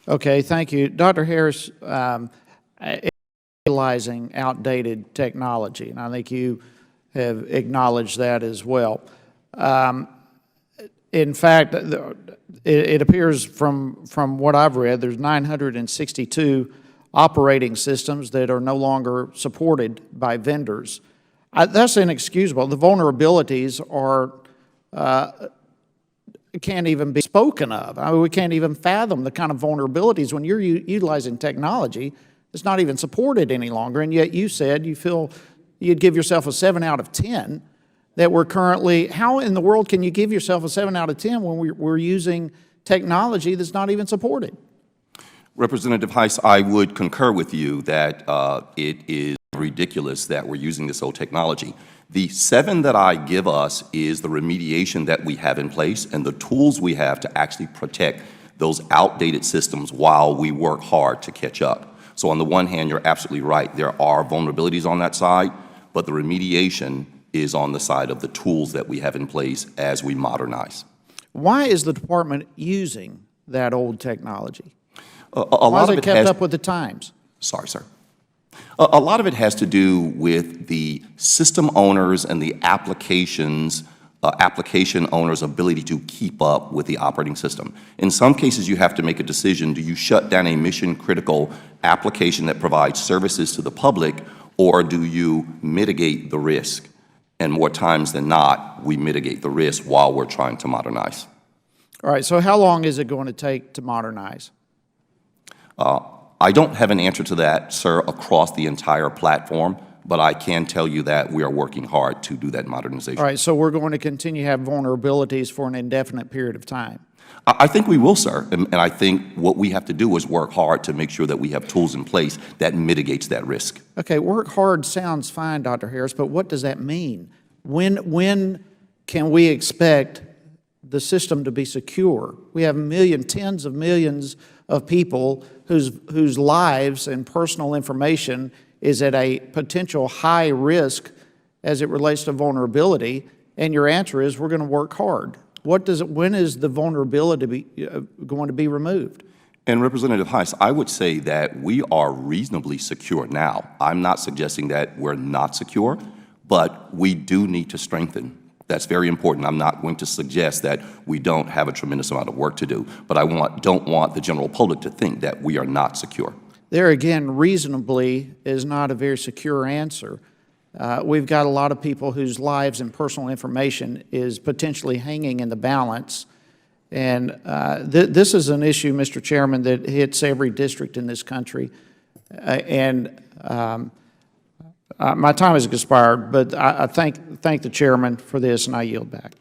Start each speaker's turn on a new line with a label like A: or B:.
A: Okay, thank you. Dr. Harris, utilizing outdated technology, and I think you have acknowledged that as well. In fact, it appears from what I've read, there's 962 operating systems that are no longer supported by vendors. That's inexcusable. The vulnerabilities can't even be spoken of. I mean, we can't even fathom the kind of vulnerabilities when you're utilizing technology that's not even supported any longer, and yet you said you feel you'd give yourself a 7 out of 10 that we're currently. How in the world can you give yourself a 7 out of 10 when we're using technology that's not even supported?
B: Representative Hice, I would concur with you that it is ridiculous that we're using this old technology. The 7 that I give us is the remediation that we have in place and the tools we have to actually protect those outdated systems while we work hard to catch up. So on the one hand, you're absolutely right. There are vulnerabilities on that side, but the remediation is on the side of the tools that we have in place as we modernize.
A: Why is the department using that old technology?
B: Why
A: is it kept up with the times?
B: Sorry, sir. A lot of it has to do with the system owners and the application owners' ability to keep up with the operating system. In some cases, you have to make a decision. Do you shut down a mission-critical application that provides services to the public, or do you mitigate the risk? And more times than not, we mitigate the risk while we're trying to modernize.
A: All right, so how long is it going to take to modernize?
B: I don't have an answer to that, sir, across the entire platform, but I can tell you that we are working hard to do that modernization.
A: All right, so we're going to continue to have vulnerabilities for an indefinite period of time.
B: I think we will, sir, and I think what we have to do is work hard to make sure that we have tools in place that mitigates that risk.
A: Okay, work hard sounds fine, Dr. Harris, but what does that mean? When can we expect the system to be secure? We have tens of millions of people whose lives and personal information is at a potential high risk as it relates to vulnerability, and your answer is we're going to work hard. When is the vulnerability going to be removed?
B: And Representative Hice, I would say that we are reasonably secure now. I'm not suggesting that we're not secure, but we do need to strengthen. That's very important. I'm not going to suggest that we don't have a tremendous amount of work to do, but I don't want the general public to think that we are not secure.
A: There again, reasonably is not a very secure answer. We've got a lot of people whose lives and personal information is potentially hanging in the balance. And this is an issue, Mr. Chairman, that hits every district in this country. My time has expired, but I thank the chairman for this, and I yield back.